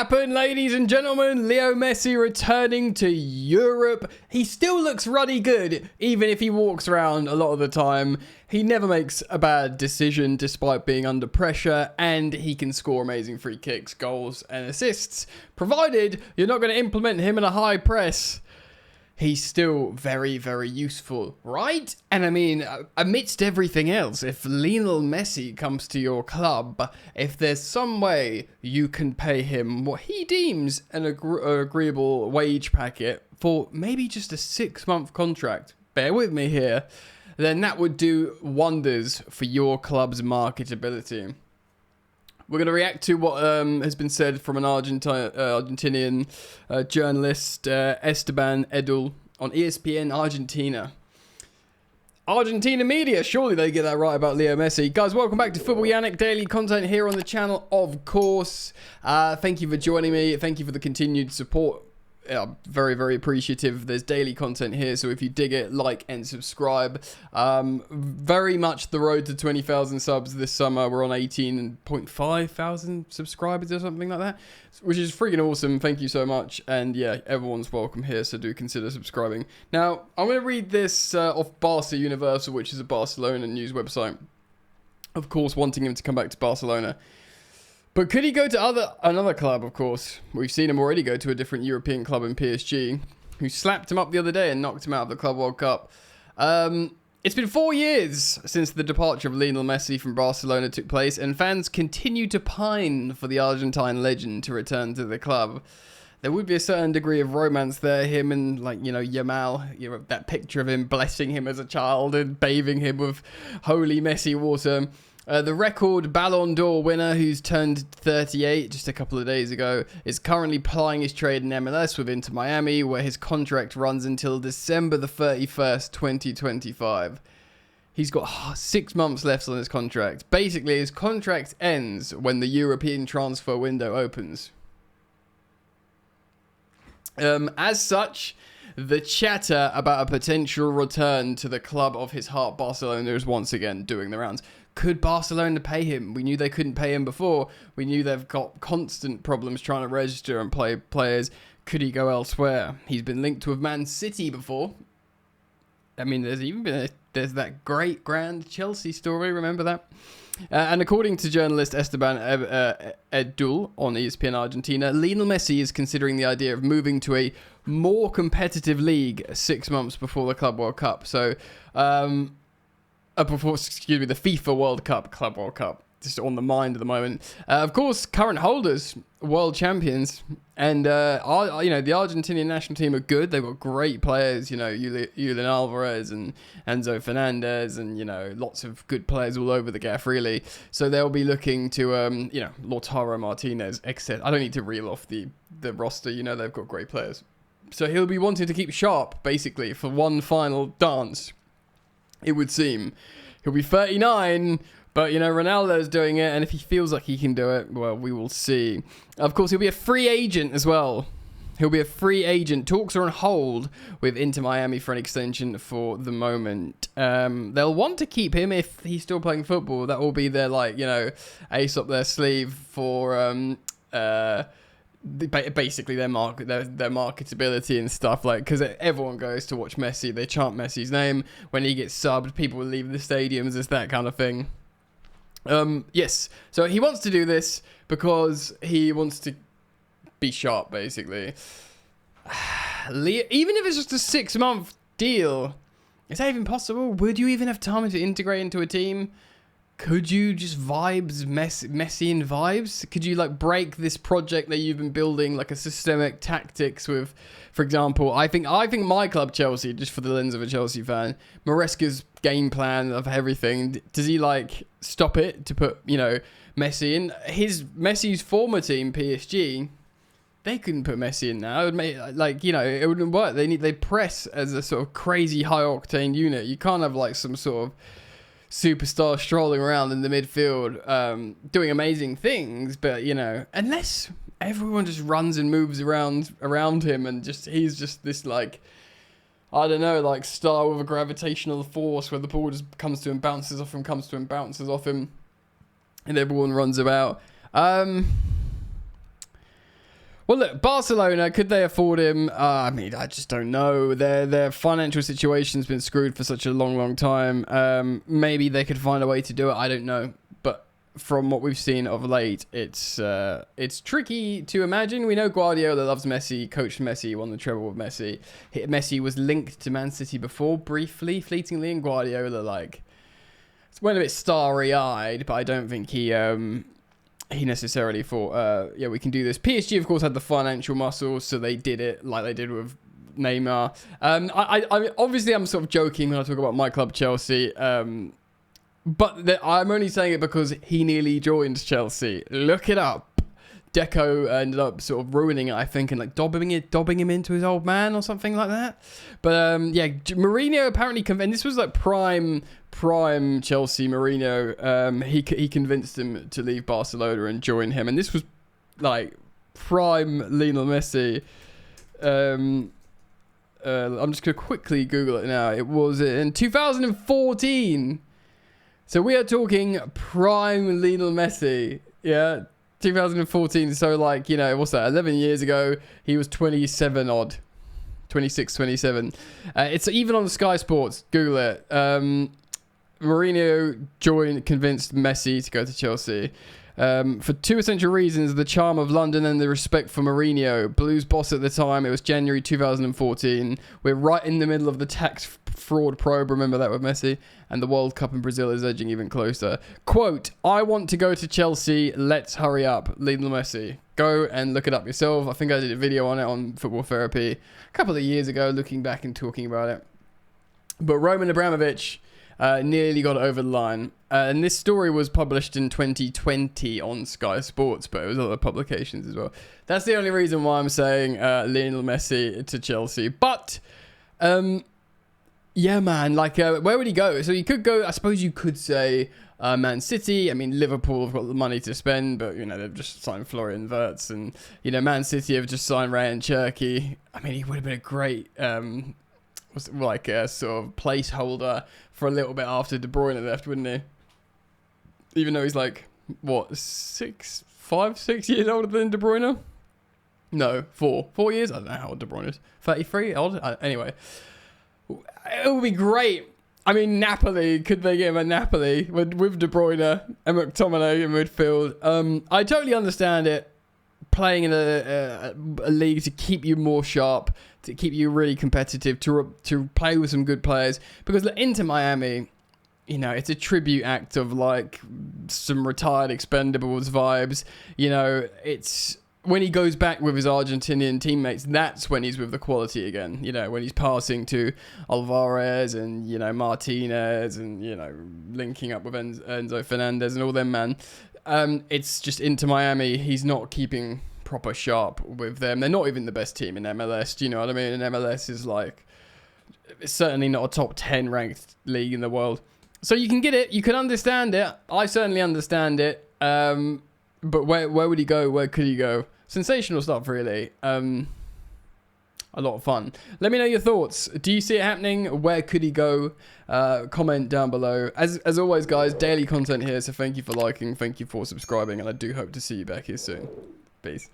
happened, ladies and gentlemen. Leo Messi returning to Europe. He still looks ruddy good, even if he walks around a lot of the time. He never makes a bad decision despite being under pressure, and he can score amazing free kicks, goals, and assists, provided you're not going to implement him in a high press. He's still very, very useful, right? And I mean, amidst everything else, if Lionel Messi comes to your club, if there's some way you can pay him what he deems an agreeable wage packet for maybe just a 6-month contract, bear with me here, then that would do wonders for your club's marketability. We're going to react to what has been said from an Argentinian journalist, Esteban Edul, on ESPN Argentina. Argentina media, surely they get that right about Leo Messi. Guys, welcome back to Football Yannick, daily content here on the channel, of course. Thank you for joining me. Thank you for the continued support. Very, very appreciative. There's daily content here, so if you dig it, like and subscribe. Very much the road to 20,000 subs this summer. We're on 18.5 thousand subscribers or something like that, which is freaking awesome. Thank you so much. And yeah, everyone's welcome here, so do consider subscribing. Now, I'm going to read this off Barca Universal, which is a Barcelona news website. Of course, wanting him to come back to Barcelona. But could he go to another club, of course? We've seen him already go to a different European club in PSG, who slapped him up the other day and knocked him out of the Club World Cup. It's been 4 years since the departure of Lionel Messi from Barcelona took place, and fans continue to pine for the Argentine legend to return to the club. There would be a certain degree of romance there, him and, like, Yamal, that picture of him blessing him as a child and bathing him with holy Messi water. The record Ballon d'Or winner, who's turned 38 just a couple of days ago, is currently plying his trade in MLS with Inter Miami, where his contract runs until December the 31st, 2025. He's got 6 months left on his contract. Basically, his contract ends when the European transfer window opens. As such, the chatter about a potential return to the club of his heart, Barcelona, is once again doing the rounds. Could Barcelona pay him? We knew they couldn't pay him before. We knew they've got constant problems trying to register and play players. Could he go elsewhere? He's been linked with Man City before. I mean, there's that great grand Chelsea story. Remember that? And according to journalist Esteban Edul on ESPN Argentina, Lionel Messi is considering the idea of moving to a more competitive league 6 months before the Club World Cup. So, the FIFA World Cup, Club World Cup, just on the mind at the moment. Of course, current holders, world champions, and the Argentinian national team are good. They've got great players, Julian Alvarez and Enzo Fernandez, and lots of good players all over the gaff, really. So they'll be looking to, Lautaro Martinez, etc. I don't need to reel off the roster. They've got great players. So he'll be wanting to keep sharp, basically, for one final dance. It would seem. He'll be 39, but, Ronaldo's doing it, and if he feels like he can do it, well, we will see. Of course, he'll be a free agent as well. He'll be a free agent. Talks are on hold with Inter Miami for an extension for the moment. They'll want to keep him if he's still playing football. That will be their, ace up their sleeve for... basically their marketability and stuff, because everyone goes to watch Messi. They chant Messi's name when he gets subbed. People will leave the stadiums. It's that kind of thing. Yes, so he wants to do this because he wants to be sharp, basically. Even if it's just a 6-month deal, is that even possible? Would you even have time to integrate into a team? Could you just Messian vibes? Could you break this project that you've been building, like a systemic tactics with, for example, I think my club Chelsea, just for the lens of a Chelsea fan, Maresca's game plan of everything, does he stop it to put, Messi in? Messi's former team, PSG, they couldn't put Messi in now. It would make, it wouldn't work. They press as a sort of crazy high octane unit. You can't have some sort of superstar strolling around in the midfield, doing amazing things, but unless everyone just runs and moves around him, and he's just this star with a gravitational force where the ball just comes to him, bounces off him, and everyone runs about. Well, look, Barcelona, could they afford him? I mean, I just don't know. Their financial situation's been screwed for such a long time. Maybe they could find a way to do it. I don't know. But from what we've seen of late, it's tricky to imagine. We know Guardiola loves Messi, coached Messi, won the treble with Messi. Messi was linked to Man City before, briefly, fleetingly, and Guardiola, like, went a bit starry-eyed, but I don't think he necessarily thought, yeah, we can do this. PSG, of course, had the financial muscle, so they did it like they did with Neymar. I obviously, I'm sort of joking when I talk about my club, Chelsea, but I'm only saying it because he nearly joined Chelsea. Look it up. Deco ended up sort of ruining it, I think, and like dobbing him into his old man or something like that. But yeah, Mourinho apparently and this was like prime Chelsea Mourinho. He convinced him to leave Barcelona and join him, and this was like prime Lionel Messi. I'm just gonna quickly Google it now. It was in 2014. So we are talking prime Lionel Messi. Yeah. 2014, so like, you know, what's that, 11 years ago, he was 27 odd, 26, 27. It's even on Sky Sports, Google it. Mourinho convinced Messi to go to Chelsea. For two essential reasons: the charm of London and the respect for Mourinho. Blues boss at the time, it was January 2014. We're right in the middle of the tax fraud probe, remember that with Messi? And the World Cup in Brazil is edging even closer. Quote, "I want to go to Chelsea, let's hurry up." Lionel Messi. Go and look it up yourself. I think I did a video on it on Football Therapy a couple of years ago, looking back and talking about it. But Roman Abramovich nearly got it over the line. And this story was published in 2020 on Sky Sports, but it was other publications as well. That's the only reason why I'm saying Lionel Messi to Chelsea. But, yeah, man, like, where would he go? So he could go, I suppose you could say Man City. I mean, Liverpool have got the money to spend, but, you know, they've just signed Florian Wirtz. And, you know, Man City have just signed Ryan Cherky. I mean, he would have been a great... was like a sort of placeholder for a little bit after De Bruyne left, wouldn't he? Even though he's like, what, 6 years older than De Bruyne? No, 4 years? I don't know how old De Bruyne is. 33 odd? Anyway, it would be great. I mean, Napoli, could they get him at Napoli with De Bruyne and McTominay in midfield? I totally understand it. Playing in a league to keep you more sharp, to keep you really competitive, to play with some good players. Because look, Inter Miami, you know, it's a tribute act of like some retired Expendables vibes. You know, it's when he goes back with his Argentinian teammates, that's when he's with the quality again. You know, when he's passing to Alvarez and, you know, Martinez and, you know, linking up with Enzo Fernandez and all them, man. It's just Inter Miami. He's not keeping proper sharp with them. They're not even the best team in MLS. Do you know what I mean? And MLS is like, it's certainly not a top 10 ranked league in the world. So you can get it. You can understand it. I certainly understand it. But where would he go? Where could he go? Sensational stuff, really. A lot of fun. Let me know your thoughts. Do you see it happening? Where could he go? Comment down below. As always, guys, daily content here. So thank you for liking. Thank you for subscribing. And I do hope to see you back here soon. Peace.